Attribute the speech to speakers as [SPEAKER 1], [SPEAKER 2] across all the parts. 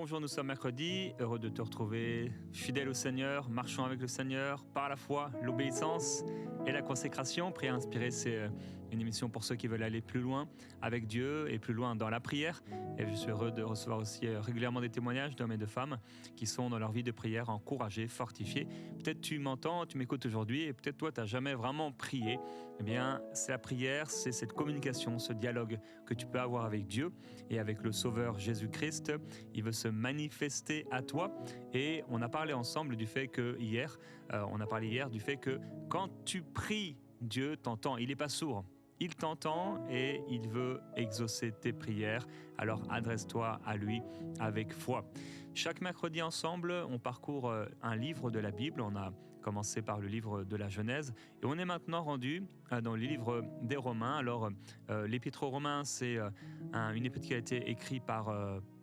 [SPEAKER 1] Bonjour, nous sommes mercredi, heureux de te retrouver, fidèle au Seigneur, marchant avec le Seigneur, par la foi, l'obéissance et la consécration. Prière inspirée, c'est une émission pour ceux qui veulent aller plus loin avec Dieu et plus loin dans la prière. Et je suis heureux de recevoir aussi régulièrement des témoignages d'hommes et de femmes qui sont dans leur vie de prière encouragés, fortifiés. Peut-être tu m'entends, tu m'écoutes aujourd'hui et peut-être toi, tu n'as jamais vraiment prié. Eh bien, c'est la prière, c'est cette communication, ce dialogue que tu peux avoir avec Dieu et avec le Sauveur Jésus-Christ. Il veut se manifester à toi et on a parlé ensemble du fait que hier, du fait que quand tu pries, Dieu t'entend, il n'est pas sourd. Il t'entend et il veut exaucer tes prières. Alors adresse-toi à lui avec foi. Chaque mercredi ensemble, on parcourt un livre de la Bible. On a commencé par le livre de la Genèse et on est maintenant rendu dans le livre des Romains. Alors l'épître aux Romains, c'est une épître qui a été écrite par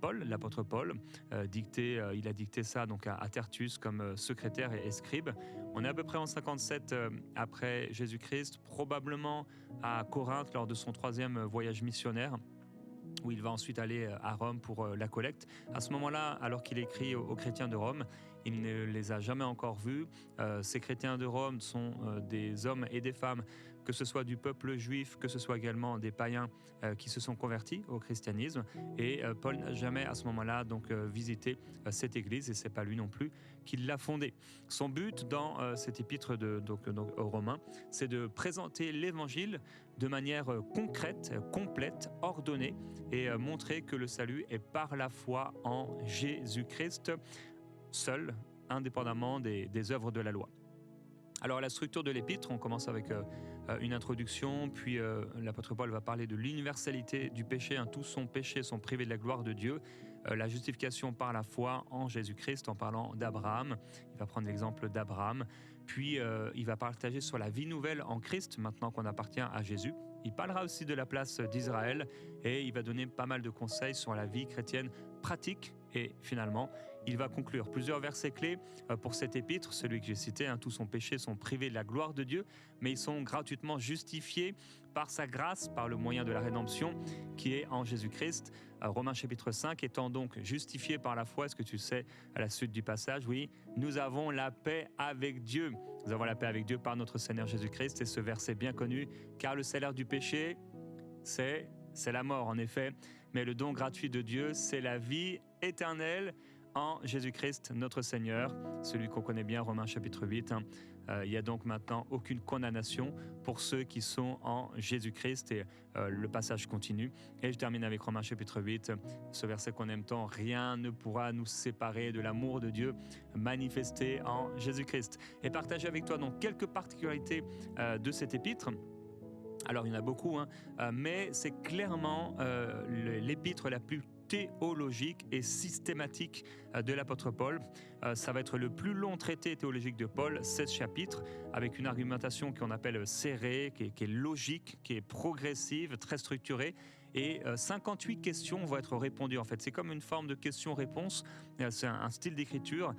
[SPEAKER 1] Paul, l'apôtre Paul. Il a dicté ça donc à Tertus comme secrétaire et scribe. On est à peu près en 57 après Jésus-Christ, probablement à Corinthe lors de son 3e voyage missionnaire, où il va ensuite aller à Rome pour la collecte. À ce moment-là, alors qu'il écrit aux chrétiens de Rome, il ne les a jamais encore vus. Ces chrétiens de Rome sont des hommes et des femmes, que ce soit du peuple juif, que ce soit également des païens qui se sont convertis au christianisme. Et Paul n'a jamais à ce moment-là donc visité cette église, et c'est pas lui non plus qui l'a fondée. Son but dans cette épître donc aux Romains, c'est de présenter l'évangile de manière concrète, complète, ordonnée, et montrer que le salut est par la foi en Jésus-Christ, seul, indépendamment des œuvres de la loi. Alors la structure de l'épître, on commence avec une introduction, puis l'apôtre Paul va parler de l'universalité du péché. Tous sans péché sont privés de la gloire de Dieu. La justification par la foi en Jésus-Christ, en parlant d'Abraham. Il va prendre l'exemple d'Abraham. Puis il va partager sur la vie nouvelle en Christ, maintenant qu'on appartient à Jésus. Il parlera aussi de la place d'Israël et il va donner pas mal de conseils sur la vie chrétienne pratique. Et finalement, il va conclure plusieurs versets clés pour cet épître, celui que j'ai cité. Tous sans péché sont privés de la gloire de Dieu, mais ils sont gratuitement justifiés par sa grâce, par le moyen de la rédemption qui est en Jésus-Christ. Romains chapitre 5, étant donc justifiés par la foi, est-ce que tu sais à la suite du passage? Oui, nous avons la paix avec Dieu. Nous avons la paix avec Dieu par notre Seigneur Jésus-Christ. Et ce verset bien connu, car le salaire du péché, c'est la mort en effet, mais le don gratuit de Dieu, c'est la vie éternelle en Jésus-Christ, notre Seigneur, celui qu'on connaît bien, Romains chapitre 8. Il n'y a donc maintenant aucune condamnation pour ceux qui sont en Jésus-Christ. Et le passage continue. Et je termine avec Romains chapitre 8, ce verset qu'on aime tant. Rien ne pourra nous séparer de l'amour de Dieu manifesté en Jésus-Christ. Et partager avec toi donc quelques particularités de cet épître. Alors, il y en a beaucoup, mais c'est clairement l'épître la plus théologique et systématique de l'apôtre Paul. Ça va être le plus long traité théologique de Paul, 16 chapitres, avec une argumentation qu'on appelle serrée, qui est logique, qui est progressive, très structurée. Et 58 questions vont être répondues. En fait, c'est comme une forme de question-réponse. C'est un style d'écriture.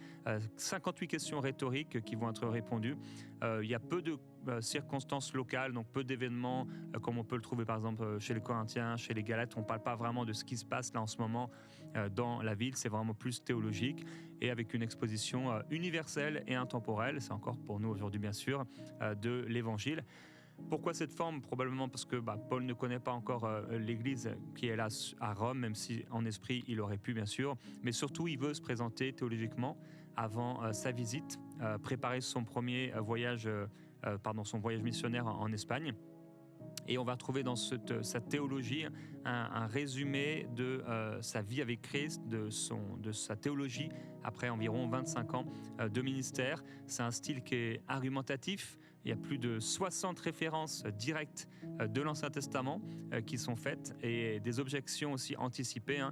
[SPEAKER 1] 58 questions rhétoriques qui vont être répondues. Il y a peu de circonstances locales, donc peu d'événements, comme on peut le trouver par exemple chez les Corinthiens, chez les Galates. On ne parle pas vraiment de ce qui se passe là en ce moment dans la ville. C'est vraiment plus théologique et avec une exposition universelle et intemporelle. C'est encore pour nous aujourd'hui, bien sûr, de l'Évangile. Pourquoi cette forme? Probablement parce que Paul ne connaît pas encore l'Église qui est là à Rome, même si en esprit il aurait pu bien sûr, mais surtout il veut se présenter théologiquement avant sa visite, préparer son voyage missionnaire en Espagne. Et on va trouver dans sa théologie un résumé de sa vie avec Christ, de sa théologie après environ 25 ans de ministère. C'est un style qui est argumentatif. Il y a plus de 60 références directes de l'Ancien Testament qui sont faites et des objections aussi anticipées.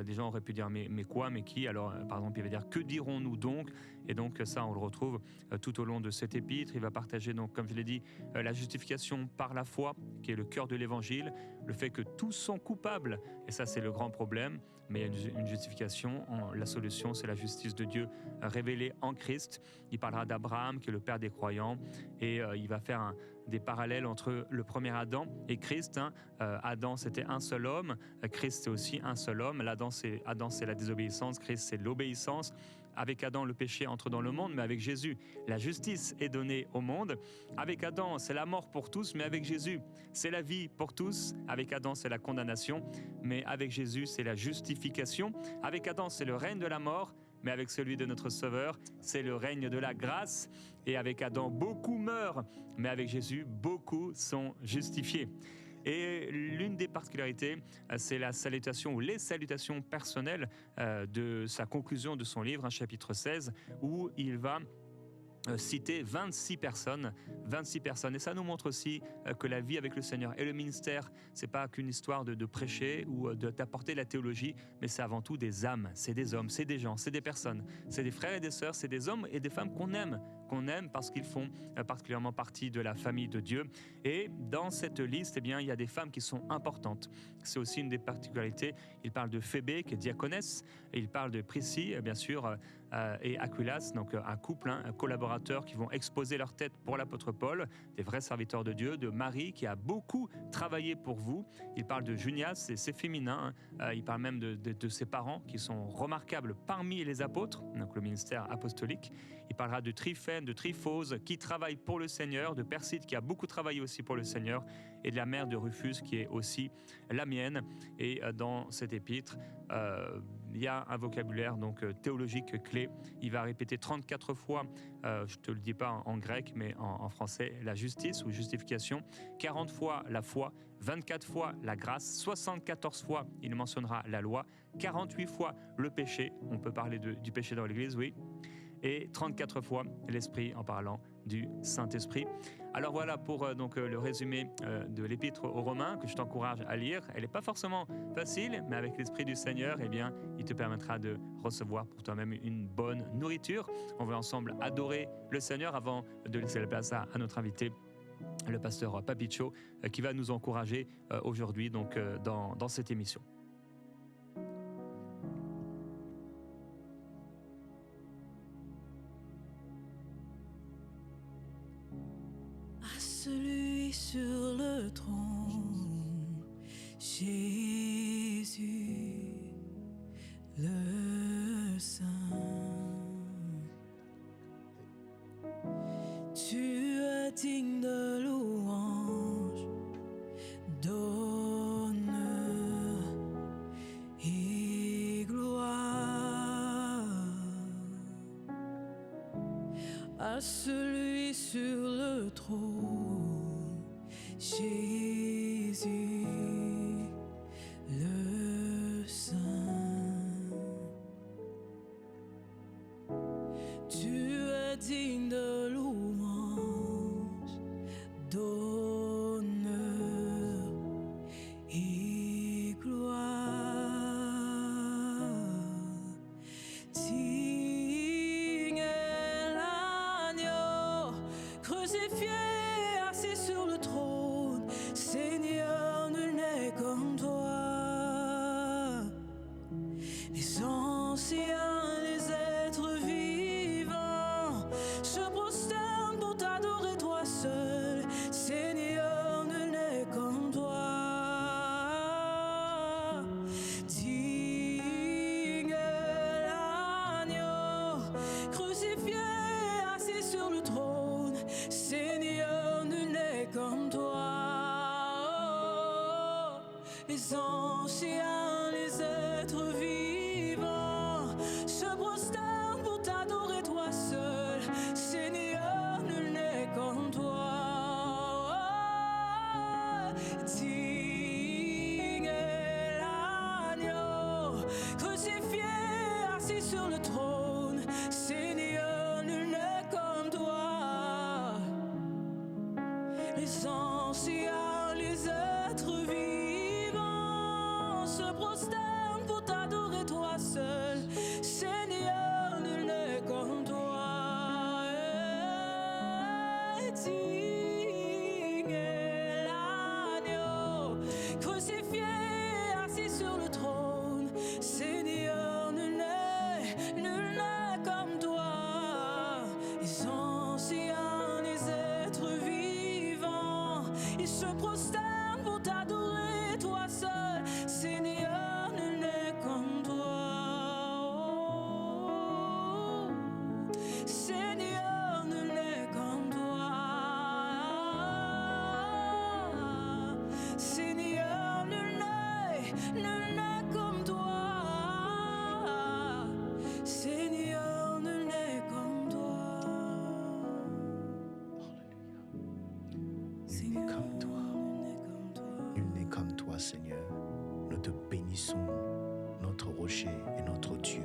[SPEAKER 1] Des gens auraient pu dire mais quoi, mais qui? Alors par exemple il va dire que dirons-nous donc? Et donc ça, on le retrouve tout au long de cet épître. Il va partager, donc, comme je l'ai dit, la justification par la foi, qui est le cœur de l'évangile, le fait que tous sont coupables, et ça c'est le grand problème, mais il y a une justification. La solution, c'est la justice de Dieu révélée en Christ. Il parlera d'Abraham, qui est le père des croyants, et il va faire des parallèles entre le premier Adam et Christ. Adam, c'était un seul homme, Christ, c'est aussi un seul homme. Adam, c'est la désobéissance, Christ, c'est l'obéissance. Avec Adam, le péché entre dans le monde, mais avec Jésus, la justice est donnée au monde. Avec Adam, c'est la mort pour tous, mais avec Jésus, c'est la vie pour tous. Avec Adam, c'est la condamnation, mais avec Jésus, c'est la justification. Avec Adam, c'est le règne de la mort, mais avec celui de notre Sauveur, c'est le règne de la grâce. Et avec Adam, beaucoup meurent, mais avec Jésus, beaucoup sont justifiés. Et l'une des particularités, c'est la salutation ou les salutations personnelles de sa conclusion de son livre, chapitre 16, où il va citer 26 personnes. Et ça nous montre aussi que la vie avec le Seigneur et le ministère, c'est pas qu'une histoire de prêcher ou d'apporter la théologie, mais c'est avant tout des âmes, c'est des hommes, c'est des gens, c'est des personnes, c'est des frères et des sœurs, c'est des hommes et des femmes qu'on aime parce qu'ils font particulièrement partie de la famille de Dieu. Et dans cette liste, il y a des femmes qui sont importantes. C'est aussi une des particularités. Il parle de Phébé, qui est diaconesse, et il parle de Priscille, bien sûr, et Aquilas, donc un couple, un collaborateur qui vont exposer leur tête pour l'apôtre Paul, des vrais serviteurs de Dieu, de Marie qui a beaucoup travaillé pour vous. Il parle de Junias, et c'est féminin. Il parle même de ses parents qui sont remarquables parmi les apôtres, donc le ministère apostolique. Il parlera de Tryphène, de Tryphose qui travaillent pour le Seigneur, de Perside qui a beaucoup travaillé aussi pour le Seigneur, et de la mère de Rufus qui est aussi la mienne. Et dans cet épître, il y a un vocabulaire donc théologique clé. Il va répéter 34 fois, je te le dis pas en grec, mais en français, la justice ou justification, 40 fois la foi, 24 fois la grâce, 74 fois il mentionnera la loi, 48 fois le péché, on peut parler du péché dans l'Église, oui, et 34 fois l'Esprit en parlant du Saint-Esprit. Alors voilà pour donc le résumé de l'Épître aux Romains que je t'encourage à lire. Elle n'est pas forcément facile, mais avec l'Esprit du Seigneur, il te permettra de recevoir pour toi-même une bonne nourriture. On va ensemble adorer le Seigneur avant de laisser la place à notre invité, le pasteur Papicho, qui va nous encourager aujourd'hui donc, dans cette émission.
[SPEAKER 2] Celui sur le trône, Jésus, le Saint. Tu es digne de louange, d'honneur et gloire à celui sur le trône, Jésus, le Saint. Tu es digne de louange, d'honneur et gloire. Digne est l'agneau crucifié, assis sur le trône. Seigneur, nul n'est comme toi. Les anciens, les êtres vivants se prosternent pour t'adorer toi seul. Seigneur, nul n'est comme toi. Digne est l'agneau crucifié, assis sur le trône. Seigneur, nul n'est comme toi. Les anciens, les êtres vivants se prosternent pour t'adorer toi seul. Seigneur, nul n'est comme toi. Digne est l'agneau crucifié, assis sur le trône. Seigneur, nul n'est comme toi. Les anciens, les êtres vivants se prosternent pour t'adorer toi seul. Seigneur, nul n'est comme toi. et l'agneau crucifié, assis sur le trône. Seigneur, nul n'est comme toi. Les anciens, les êtres vivants, ils se prosternent pour t'adorer, toi seul. Seigneur, nul n'est comme toi. Seigneur, nul n'est comme toi. Seigneur, nul n'est comme toi. Seigneur, nul n'est comme toi.
[SPEAKER 3] Il n'est comme toi.
[SPEAKER 2] Nul n'est comme toi.
[SPEAKER 3] Nul n'est comme toi, Seigneur. Nous te bénissons, notre rocher et notre Dieu.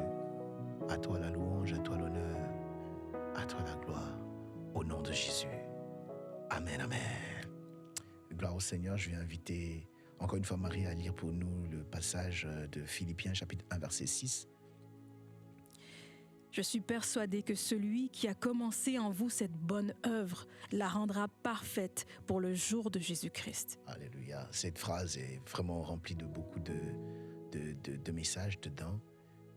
[SPEAKER 3] À toi la louange, à toi l'honneur, à toi la gloire. Au nom de Jésus. Amen, amen. Gloire au Seigneur. Je vais inviter encore une fois Marie à lire pour nous le passage de Philippiens chapitre 1 verset 6.
[SPEAKER 4] Je suis persuadé que celui qui a commencé en vous cette bonne œuvre la rendra parfaite pour le jour de Jésus-Christ.
[SPEAKER 3] Alléluia. Cette phrase est vraiment remplie de beaucoup de messages dedans.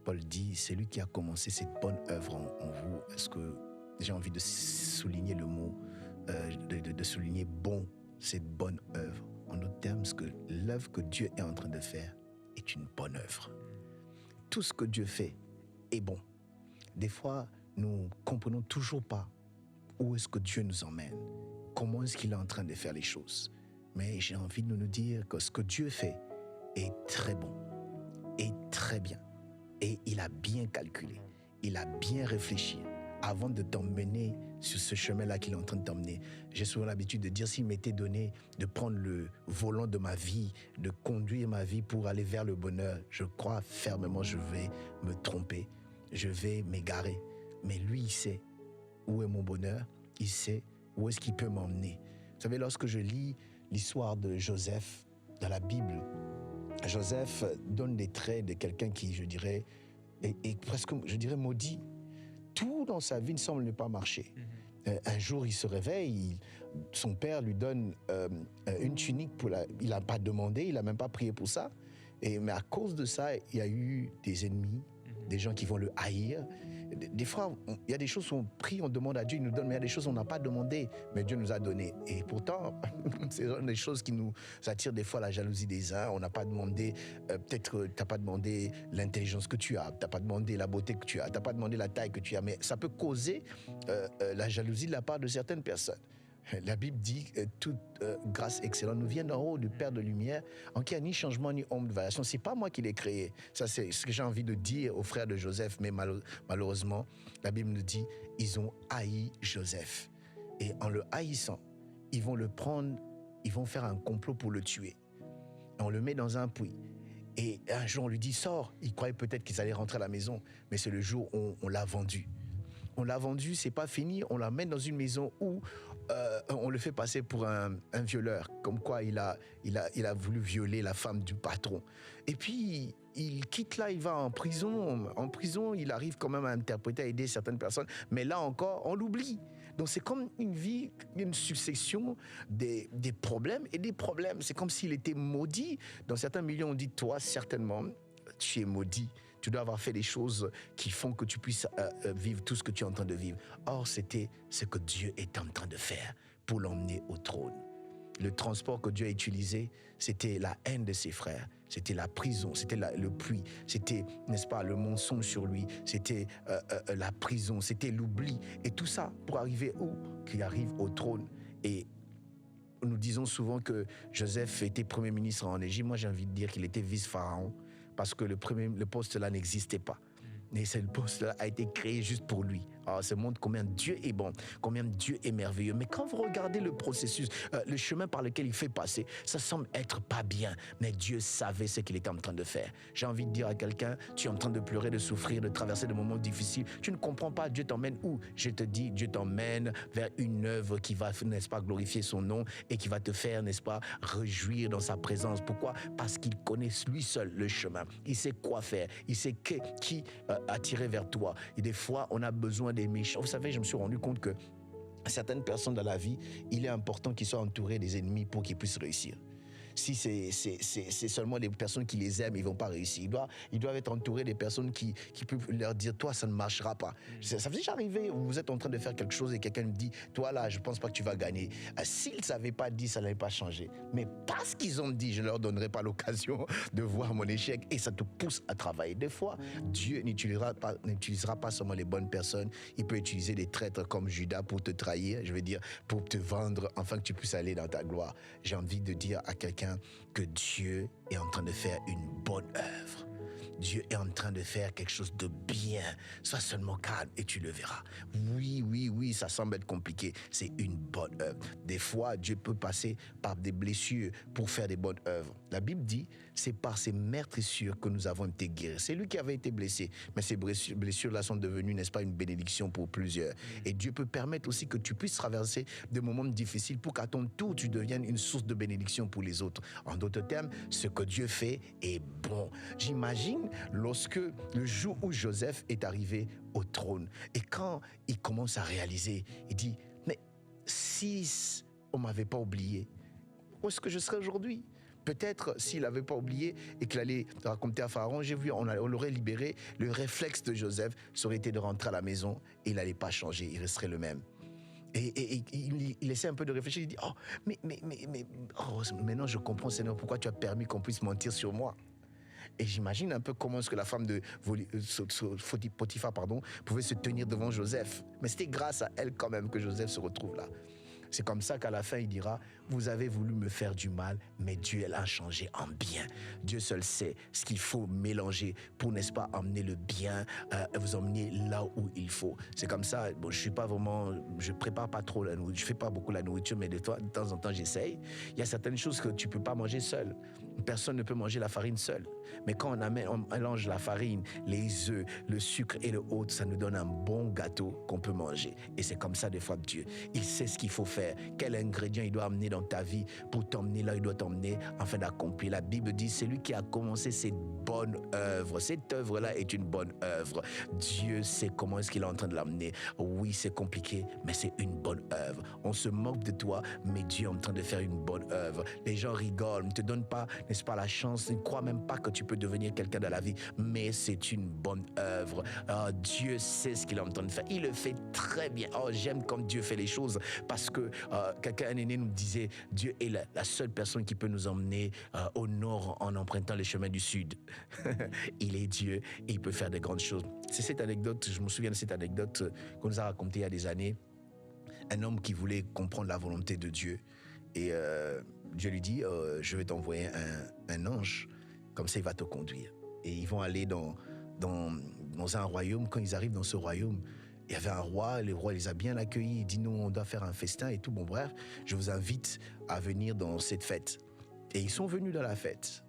[SPEAKER 3] Paul dit, c'est lui qui a commencé cette bonne œuvre en vous. Est-ce que j'ai envie de souligner le mot, de souligner bon, cette bonne œuvre. En d'autres termes, ce que l'œuvre que Dieu est en train de faire est une bonne œuvre. Tout ce que Dieu fait est bon. Des fois, nous ne comprenons toujours pas où est-ce que Dieu nous emmène, comment est-ce qu'il est en train de faire les choses. Mais j'ai envie de nous dire que ce que Dieu fait est très bon, est très bien. Et il a bien calculé, il a bien réfléchi avant de t'emmener sur ce chemin-là qu'il est en train de t'emmener. J'ai souvent l'habitude de dire, s'il m'était donné de prendre le volant de ma vie, de conduire ma vie pour aller vers le bonheur, je crois fermement je vais me tromper, je vais m'égarer. Mais lui, il sait où est mon bonheur, il sait où est-ce qu'il peut m'emmener. Vous savez, lorsque je lis l'histoire de Joseph dans la Bible, Joseph donne des traits de quelqu'un qui, je dirais, est presque, je dirais, maudit. Tout dans sa vie ne semble ne pas marcher. Un jour, il se réveille, son père lui donne une tunique, il n'a pas demandé, il n'a même pas prié pour ça. Mais à cause de ça, il y a eu des ennemis, des gens qui vont le haïr. Des fois, il y a des choses qu'on prie, on demande à Dieu, il nous donne, mais il y a des choses qu'on n'a pas demandé, mais Dieu nous a donné. Et pourtant, c'est des choses qui nous attirent des fois la jalousie des uns. On n'a pas demandé, peut-être tu n'as pas demandé l'intelligence que tu as, tu n'as pas demandé la beauté que tu as, tu n'as pas demandé la taille que tu as, mais ça peut causer la jalousie de la part de certaines personnes. La Bible dit que toute grâce excellente nous vient d'en haut, du Père de lumière, en qui il n'y a ni changement ni ombre de variation. Ce n'est pas moi qui l'ai créé. Ça, c'est ce que j'ai envie de dire aux frères de Joseph, mais malheureusement, la Bible nous dit ils ont haï Joseph. Et en le haïssant, ils vont le prendre, ils vont faire un complot pour le tuer. Et on le met dans un puits. Et un jour, on lui dit sors. Il croyait peut-être qu'ils allaient rentrer à la maison, mais c'est le jour où on l'a vendu. On l'a vendu, c'est pas fini, on l'emmène dans une maison où on le fait passer pour un violeur, comme quoi il a voulu violer la femme du patron. Et puis, il quitte là, il va en prison. En prison, il arrive quand même à interpréter, à aider certaines personnes, mais là encore, on l'oublie. Donc c'est comme une vie, une succession des problèmes et des problèmes. C'est comme s'il était maudit. Dans certains milieux, on dit, toi, certainement, tu es maudit. Tu dois avoir fait des choses qui font que tu puisses vivre tout ce que tu es en train de vivre. Or, c'était ce que Dieu est en train de faire pour l'emmener au trône. Le transport que Dieu a utilisé, c'était la haine de ses frères, c'était la prison, c'était le puits, c'était, n'est-ce pas, le mensonge sur lui, c'était la prison, c'était l'oubli. Et tout ça pour arriver où? Qu'il arrive au trône. Et nous disons souvent que Joseph était premier ministre en Égypte. Moi, j'ai envie de dire qu'il était vice-pharaon, parce que le poste-là n'existait pas. Et ce poste-là a été créé juste pour lui. Alors, ça montre combien Dieu est bon, combien Dieu est merveilleux. Mais quand vous regardez le processus, le chemin par lequel il fait passer, ça semble être pas bien. Mais Dieu savait ce qu'il était en train de faire. J'ai envie de dire à quelqu'un, tu es en train de pleurer, de souffrir, de traverser des moments difficiles. Tu ne comprends pas, Dieu t'emmène où? Je te dis, Dieu t'emmène vers une œuvre qui va, n'est-ce pas, glorifier son nom et qui va te faire, n'est-ce pas, réjouir dans sa présence. Pourquoi? Parce qu'il connaît lui seul le chemin. Il sait quoi faire. Il sait qui attirer vers toi. Et des fois, on a besoin des méchants. Vous savez, je me suis rendu compte que certaines personnes dans la vie, il est important qu'ils soient entourés des ennemis pour qu'ils puissent réussir. Si c'est seulement des personnes qui les aiment, ils ne vont pas réussir. Ils doivent être entourés des personnes qui peuvent leur dire, toi, ça ne marchera pas. Ça vous est déjà arrivé où vous êtes en train de faire quelque chose et quelqu'un me dit, toi là, je ne pense pas que tu vas gagner. S'ils ne s'avaient pas dit, ça n'allait pas changer. Mais parce qu'ils ont dit, je ne leur donnerai pas l'occasion de voir mon échec, et ça te pousse à travailler. Des fois, Dieu n'utilisera pas seulement les bonnes personnes, il peut utiliser des traîtres comme Judas pour te trahir, je veux dire, pour te vendre, afin que tu puisses aller dans ta gloire. J'ai envie de dire à quelqu'un que Dieu est en train de faire une bonne œuvre. Dieu est en train de faire quelque chose de bien. Sois seulement calme et tu le verras. Oui, ça semble être compliqué. C'est une bonne œuvre. Des fois, Dieu peut passer par des blessures pour faire des bonnes œuvres. La Bible dit, c'est par ces meurtrissures que nous avons été guéris. C'est lui qui avait été blessé. Mais ces blessures-là sont devenues, n'est-ce pas, une bénédiction pour plusieurs. Et Dieu peut permettre aussi que tu puisses traverser des moments difficiles pour qu'à ton tour, tu deviennes une source de bénédiction pour les autres. En d'autres termes, ce que Dieu fait est bon. J'imagine lorsque le jour où Joseph est arrivé au trône, et quand il commence à réaliser, il dit, mais si on ne m'avait pas oublié, où est-ce que je serais aujourd'hui? Peut-être s'il n'avait pas oublié et qu'il allait raconter à Pharaon, j'ai vu, on l'aurait libéré, le réflexe de Joseph, ça aurait été de rentrer à la maison et il n'allait pas changer, il resterait le même. Et il essaie un peu de réfléchir, il dit, maintenant je comprends, Seigneur, pourquoi tu as permis qu'on puisse mentir sur moi. Et j'imagine un peu comment est-ce que la femme de Potiphar pouvait se tenir devant Joseph. Mais c'était grâce à elle quand même que Joseph se retrouve là. C'est comme ça qu'à la fin, il dira, vous avez voulu me faire du mal, mais Dieu l'a changé en bien. Dieu seul sait ce qu'il faut mélanger pour, n'est-ce pas, emmener le bien, vous emmener là où il faut. C'est comme ça, bon, je prépare pas trop la nourriture, je fais pas beaucoup la nourriture, mais de temps en temps, j'essaye. Il y a certaines choses que tu peux pas manger seul. Personne ne peut manger la farine seule. Mais quand on mélange la farine, les œufs, le sucre et le autre, ça nous donne un bon gâteau qu'on peut manger. Et c'est comme ça des fois Dieu. Il sait ce qu'il faut faire, quel ingrédient il doit amener dans ta vie pour t'emmener là où il doit t'emmener afin d'accomplir. La Bible dit, c'est lui qui a commencé cette bonne œuvre. Cette œuvre-là est une bonne œuvre. Dieu sait comment est-ce qu'il est en train de l'amener. Oui, c'est compliqué, mais c'est une bonne œuvre. On se moque de toi, mais Dieu est en train de faire une bonne œuvre. Les gens rigolent, ne te donnent pas, n'est-ce pas, la chance, ne croient même pas que tu peux devenir quelqu'un dans la vie, mais c'est une bonne œuvre. Dieu sait ce qu'il est en train de faire. Il le fait très bien. J'aime comme Dieu fait les choses, parce que un aîné nous disait, Dieu est la seule personne qui peut nous emmener au nord en empruntant les chemins du sud. Il est Dieu et il peut faire de grandes choses. C'est cette anecdote, je me souviens de cette anecdote qu'on nous a racontée il y a des années. Un homme qui voulait comprendre la volonté de Dieu, et Dieu lui dit, je vais t'envoyer un ange, comme ça il va te conduire. Et ils vont aller dans un royaume. Quand ils arrivent dans ce royaume, il y avait un roi, le roi les a bien accueillis, il dit, nous on doit faire un festin et tout. Bon bref, je vous invite à venir dans cette fête. Et ils sont venus dans la fête.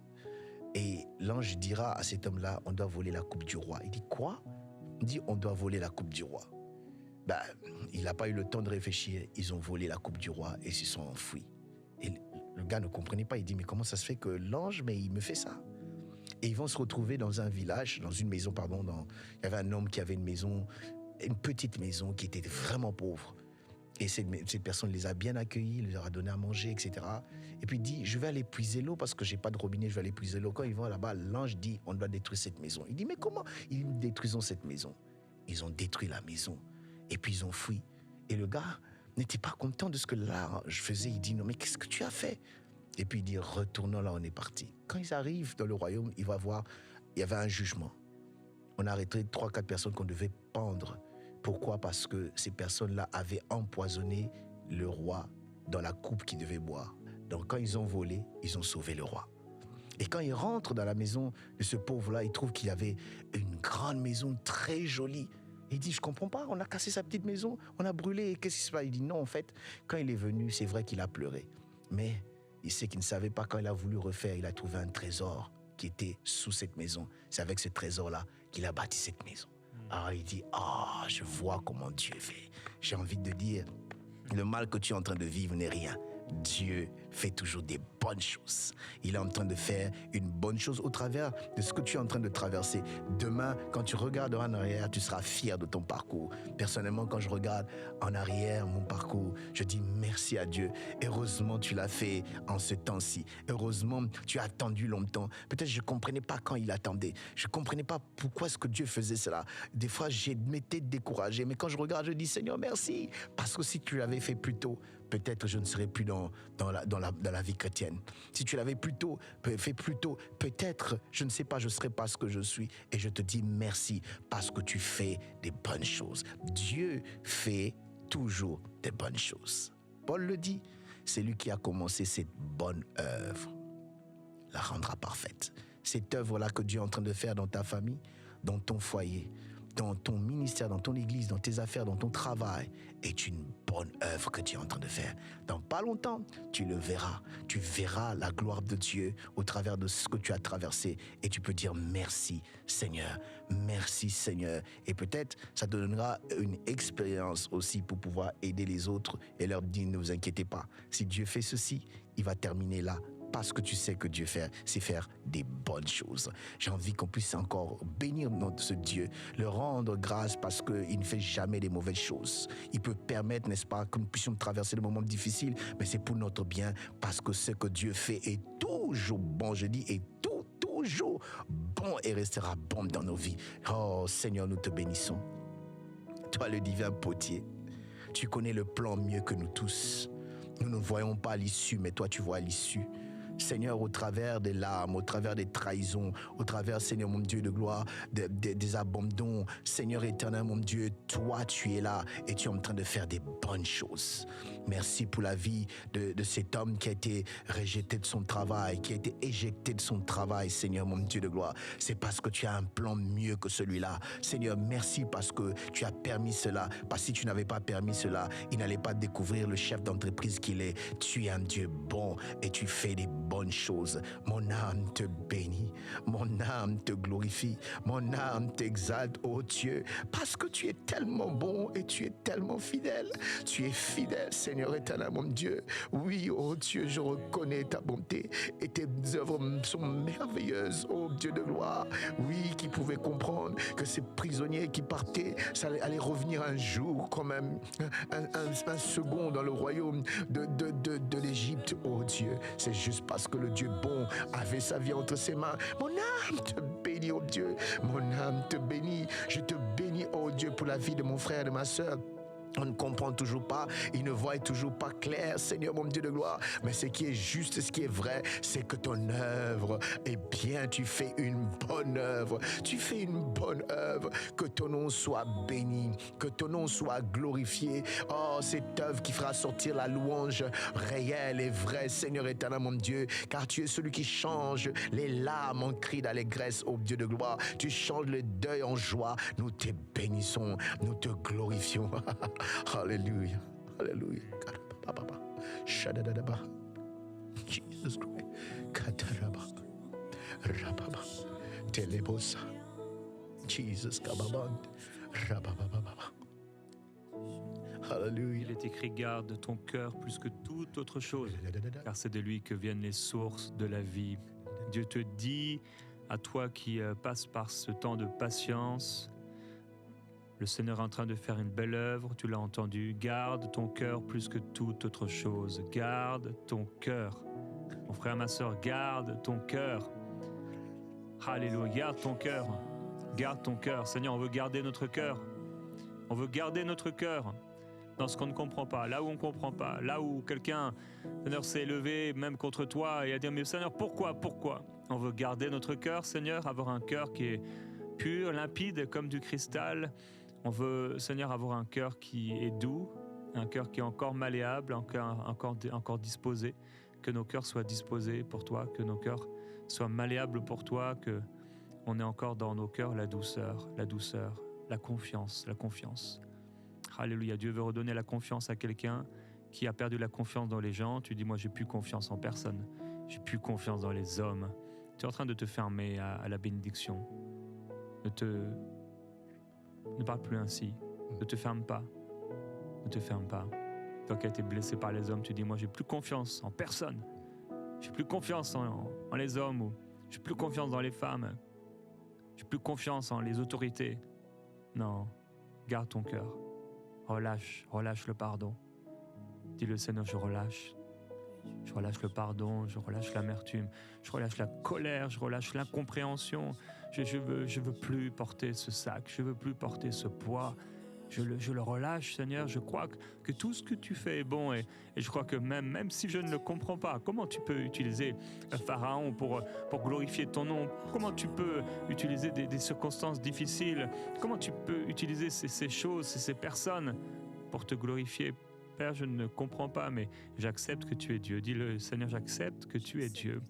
[SPEAKER 3] Et l'ange dira à cet homme-là, on doit voler la coupe du roi. Il dit, quoi? Il dit, on doit voler la coupe du roi. Il n'a pas eu le temps de réfléchir, ils ont volé la coupe du roi et se sont enfuis. Et le gars ne comprenait pas, il dit, mais comment ça se fait que l'ange, mais il me fait ça? Et ils vont se retrouver dans un village, dans une maison, il y avait un homme qui avait une petite maison qui était vraiment pauvre. Et cette personne les a bien accueillis, leur a donné à manger, etc. Et puis il dit, je vais aller puiser l'eau parce que j'ai pas de robinet, je vais aller puiser l'eau. Quand ils vont là-bas, l'ange dit, on doit détruire cette maison. Il dit, mais comment ils détruisons cette maison? Ils ont détruit la maison et puis ils ont fui. Et le gars n'était pas content de ce que là je faisais. Il dit, non mais qu'est-ce que tu as fait? Et puis il dit, retournons là, on est parti. Quand ils arrivent dans le royaume, il va voir, il y avait un jugement. On a arrêté 3-4 personnes qu'on devait pendre. Pourquoi? Parce que ces personnes-là avaient empoisonné le roi dans la coupe qu'il devait boire. Donc quand ils ont volé, ils ont sauvé le roi. Et quand ils rentrent dans la maison de ce pauvre-là, ils trouvent qu'il y avait une grande maison très jolie. Il dit, je comprends pas, on a cassé sa petite maison, on a brûlé, qu'est-ce qui se passe? Il dit, non, en fait, quand il est venu, c'est vrai qu'il a pleuré. Mais il sait qu'il ne savait pas, quand il a voulu refaire, il a trouvé un trésor qui était sous cette maison. C'est avec ce trésor-là qu'il a bâti cette maison. Alors il dit, je vois comment Dieu fait. J'ai envie de dire, le mal que tu es en train de vivre n'est rien. Dieu fait toujours des bonnes choses. Il est en train de faire une bonne chose au travers de ce que tu es en train de traverser. Demain, quand tu regarderas en arrière, tu seras fier de ton parcours. Personnellement, quand je regarde en arrière mon parcours, je dis merci à Dieu. Heureusement, tu l'as fait en ce temps-ci. Heureusement, tu as attendu longtemps. Peut-être je ne comprenais pas quand il attendait. Je ne comprenais pas pourquoi est-ce que Dieu faisait cela. Des fois, m'étais découragé. Mais quand je regarde, je dis Seigneur, merci. Parce que si tu l'avais fait plus tôt, peut-être je ne serais plus dans la vie chrétienne. Si tu l'avais fait plus tôt, peut-être, je ne sais pas, je ne serais pas ce que je suis. Et je te dis merci parce que tu fais des bonnes choses. Dieu fait toujours des bonnes choses. Paul le dit, c'est lui qui a commencé cette bonne œuvre, la rendra parfaite. Cette œuvre-là que Dieu est en train de faire dans ta famille, dans ton foyer, dans ton ministère, dans ton église, dans tes affaires, dans ton travail, est une bonne œuvre que Dieu est en train de faire. Dans pas longtemps, tu le verras. Tu verras la gloire de Dieu au travers de ce que tu as traversé et tu peux dire merci Seigneur, merci Seigneur. Et peut-être ça te donnera une expérience aussi pour pouvoir aider les autres et leur dire ne vous inquiétez pas. Si Dieu fait ceci, il va terminer là. Parce que tu sais que Dieu fait, c'est faire des bonnes choses. J'ai envie qu'on puisse encore bénir ce Dieu, le rendre grâce parce qu'il ne fait jamais des mauvaises choses. Il peut permettre, n'est-ce pas, que nous puissions traverser des moments difficiles, mais c'est pour notre bien parce que ce que Dieu fait est toujours bon, je dis, est toujours bon et restera bon dans nos vies. Oh Seigneur, nous te bénissons. Toi le divin potier, tu connais le plan mieux que nous tous. Nous ne voyons pas l'issue, mais toi tu vois l'issue. Seigneur, au travers des larmes, au travers des trahisons, au travers, Seigneur, mon Dieu de gloire, des abandons, Seigneur éternel, mon Dieu, toi, tu es là et tu es en train de faire des bonnes choses. Merci pour la vie de cet homme qui a été rejeté de son travail, qui a été éjecté de son travail, Seigneur, mon Dieu de gloire. C'est parce que tu as un plan mieux que celui-là. Seigneur, merci parce que tu as permis cela. Parce que si tu n'avais pas permis cela, il n'allait pas découvrir le chef d'entreprise qu'il est. Tu es un Dieu bon et tu fais des bonnes choses. Mon âme te bénit, mon âme te glorifie, mon âme t'exalte, oh Dieu, parce que tu es tellement bon et tu es tellement fidèle. Tu es fidèle, Seigneur éternel, mon Dieu. Oui, oh Dieu, je reconnais ta bonté et tes œuvres sont merveilleuses, oh Dieu de gloire. Oui, qui pouvait comprendre que ces prisonniers qui partaient, ça allait revenir un jour, comme un second dans le royaume de l'Égypte, oh Dieu. C'est juste parce que le Dieu bon avait sa vie entre ses mains. Mon âme te bénit, oh Dieu. Mon âme te bénit. Je te bénis, oh Dieu, pour la vie de mon frère et de ma sœur. On ne comprend toujours pas, il ne voit toujours pas clair, Seigneur mon Dieu de gloire. Mais ce qui est juste, ce qui est vrai, c'est que ton œuvre, eh bien, tu fais une bonne œuvre. Tu fais une bonne œuvre. Que ton nom soit béni, que ton nom soit glorifié. Oh, cette œuvre qui fera sortir la louange réelle et vraie, Seigneur éternel mon Dieu, car tu es celui qui change les larmes en cris d'allégresse, ô Dieu de gloire. Tu changes le deuil en joie. Nous te bénissons, nous te glorifions. Hallelujah. Hallelujah. Shadadadaba. Jesus Christ. Kataraba. Rababa. Telebosa. Jesus Kababand. Rabababa. Hallelujah.
[SPEAKER 1] Il est écrit, garde ton cœur plus que toute autre chose, car c'est de lui que viennent les sources de la vie. Dieu te dit, à toi qui passes par ce temps de patience, le Seigneur est en train de faire une belle œuvre, tu l'as entendu. Garde ton cœur plus que toute autre chose. Garde ton cœur. Mon frère, ma sœur, garde ton cœur. Alléluia, garde ton cœur. Garde ton cœur. Seigneur, on veut garder notre cœur. On veut garder notre cœur dans ce qu'on ne comprend pas, là où on ne comprend pas, là où quelqu'un, Seigneur, s'est élevé même contre toi et a dit, mais Seigneur, pourquoi? On veut garder notre cœur, Seigneur, avoir un cœur qui est pur, limpide, comme du cristal. On veut, Seigneur, avoir un cœur qui est doux, un cœur qui est encore malléable, encore disposé, que nos cœurs soient disposés pour toi, que nos cœurs soient malléables pour toi, que on ait encore dans nos cœurs la douceur, la confiance. Alléluia, Dieu veut redonner la confiance à quelqu'un qui a perdu la confiance dans les gens. Tu dis, moi, j'ai plus confiance en personne, j'ai plus confiance dans les hommes. Tu es en train de te fermer à la bénédiction. Ne parle plus ainsi. Ne te ferme pas. Toi qui as été blessé par les hommes, tu dis, moi, j'ai plus confiance en personne. J'ai plus confiance en les hommes, ou j'ai plus confiance dans les femmes. J'ai plus confiance en les autorités. Non, garde ton cœur. Relâche le pardon. Dis-le, Seigneur, je relâche. Je relâche le pardon, je relâche l'amertume, je relâche la colère, je relâche l'incompréhension. Je veux plus porter ce sac, je veux plus porter ce poids. Je le relâche, Seigneur. Je crois que tout ce que tu fais est bon, et je crois que même si je ne le comprends pas, comment tu peux utiliser Pharaon pour glorifier ton nom? Comment tu peux utiliser des circonstances difficiles? Comment tu peux utiliser ces choses, ces personnes pour te glorifier? Père, je ne comprends pas, mais j'accepte que tu es Dieu. Dis-le, Seigneur, j'accepte que tu es Dieu.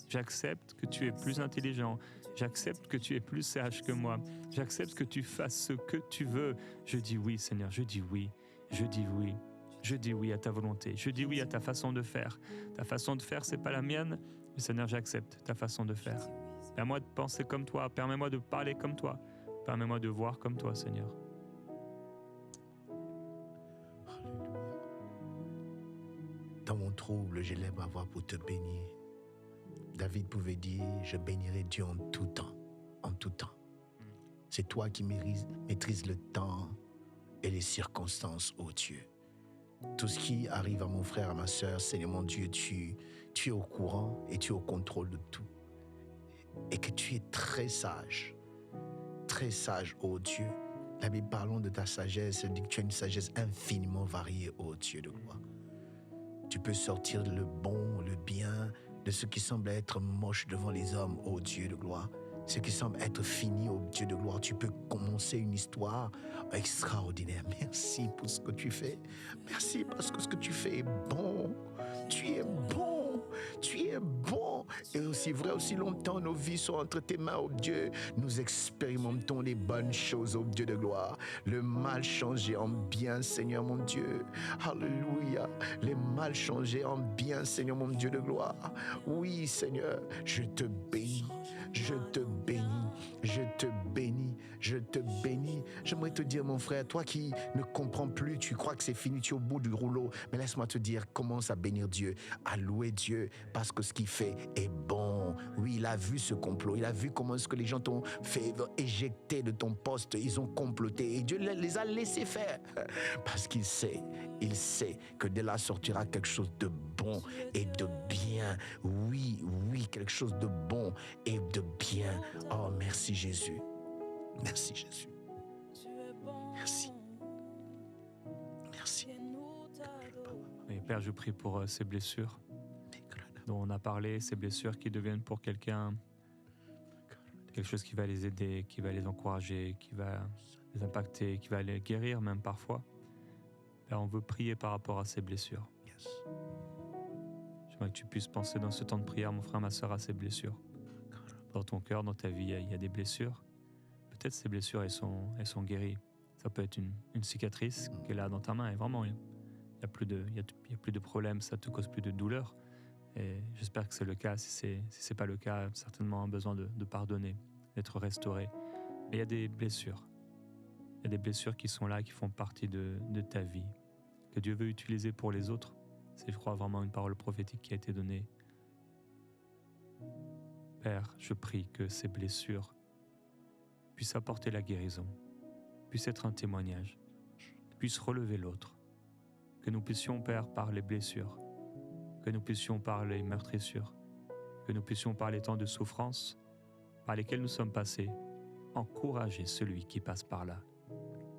[SPEAKER 1] J'accepte que tu es plus intelligent. J'accepte que tu es plus sage que moi. J'accepte que tu fasses ce que tu veux. Je dis oui, Seigneur, je dis oui. Je dis oui. Je dis oui à ta volonté. Je dis oui à ta façon de faire. Ta façon de faire, c'est pas la mienne. Mais Seigneur, j'accepte ta façon de faire. Permets-moi de penser comme toi. Permets-moi de parler comme toi. Permets-moi de voir comme toi, Seigneur.
[SPEAKER 3] Dans mon trouble, je lève ma voix pour te bénir. David pouvait dire, je bénirai Dieu en tout temps. En tout temps. C'est toi qui maîtrises le temps et les circonstances, ô Dieu. Tout ce qui arrive à mon frère, à ma sœur, Seigneur mon Dieu, tu es au courant et tu es au contrôle de tout. Et que tu es très sage, ô Dieu. La Bible parlant de ta sagesse, elle dit que tu as une sagesse infiniment variée, ô Dieu de gloire. Tu peux sortir le bon, le bien, de ce qui semble être moche devant les hommes, ô Dieu de gloire. Ce qui semble être fini, ô Dieu de gloire. Tu peux commencer une histoire extraordinaire. Merci pour ce que tu fais. Merci parce que ce que tu fais est bon. Tu es bon. Tu es bon. Et aussi vrai, aussi longtemps nos vies sont entre tes mains, ô Dieu. Nous expérimentons les bonnes choses, ô Dieu de gloire. Le mal changé en bien, Seigneur mon Dieu. Alléluia. Les mal changés en bien, Seigneur mon Dieu de gloire. Oui, Seigneur, je te bénis. Je te bénis, je te bénis, je te bénis. J'aimerais te dire, mon frère, toi qui ne comprends plus, tu crois que c'est fini, tu es au bout du rouleau, mais laisse-moi te dire, commence à bénir Dieu, à louer Dieu, parce que ce qu'il fait est bon. Oui, il a vu ce complot, il a vu comment est-ce que les gens t'ont fait éjecter de ton poste, ils ont comploté, et Dieu les a laissés faire, parce qu'il sait que de là sortira quelque chose de bon et de bien. Oui, quelque chose de bon et de bien. Oh, merci Jésus. Merci Jésus. Merci. Merci.
[SPEAKER 1] Et Père, je prie pour ces blessures dont on a parlé, ces blessures qui deviennent pour quelqu'un quelque chose qui va les aider, qui va les encourager, qui va les impacter, qui va les guérir même parfois. Père, on veut prier par rapport à ces blessures.
[SPEAKER 3] Yes.
[SPEAKER 1] J'aimerais que tu puisses penser dans ce temps de prière, mon frère, ma sœur, à ces blessures. Dans ton cœur, dans ta vie, il y a des blessures. Peut-être ces blessures, elles sont guéries. Ça peut être une cicatrice qui est là dans ta main, et vraiment, il y a plus de problème, ça te cause plus de douleur. Et j'espère que c'est le cas. Si c'est pas le cas, certainement un besoin de pardonner, d'être restauré. Mais il y a des blessures. Il y a des blessures qui sont là, qui font partie de ta vie, que Dieu veut utiliser pour les autres. C'est, je crois, vraiment une parole prophétique qui a été donnée. Père, je prie que ces blessures puissent apporter la guérison, puissent être un témoignage, puissent relever l'autre. Que nous puissions, Père, par les blessures, que nous puissions par les meurtrissures, que nous puissions par les temps de souffrance par lesquels nous sommes passés, encourager celui qui passe par là,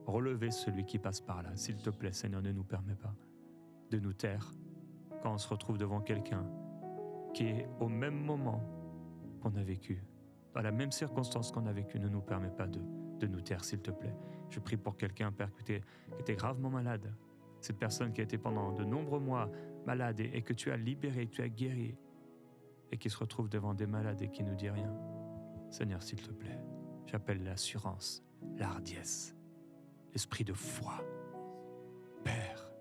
[SPEAKER 1] relever celui qui passe par là. S'il te plaît, Seigneur, ne nous permets pas de nous taire quand on se retrouve devant quelqu'un qui est au même moment qu'on a vécu, dans la même circonstance qu'on a vécu. Ne nous permets pas de nous taire, s'il te plaît. Je prie pour quelqu'un, Père, qui était gravement malade. Cette personne qui a été pendant de nombreux mois malade et que tu as libéré, tu as guéri, et qui se retrouve devant des malades et qui ne dit rien. Seigneur, s'il te plaît, j'appelle l'assurance, la hardiesse, l'esprit de foi. Père,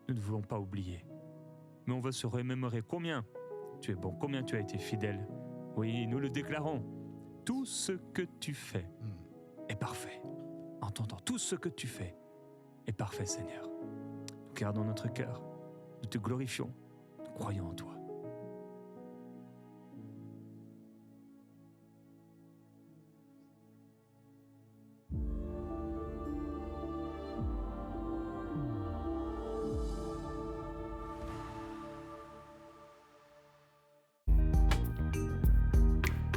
[SPEAKER 1] nous ne voulons pas oublier, mais on veut se remémorer combien tu es bon, combien tu as été fidèle. Oui, nous le déclarons. Tout ce que tu fais est parfait. Entendons, tout ce que tu fais est parfait, Seigneur. car dans notre cœur, nous te glorifions, nous croyons en toi.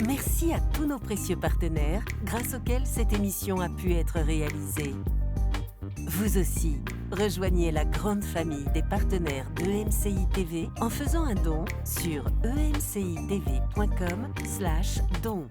[SPEAKER 5] Merci à tous nos précieux partenaires grâce auxquels cette émission a pu être réalisée. Vous aussi, rejoignez la grande famille des partenaires d'EMCI TV en faisant un don sur emcitv.com/don.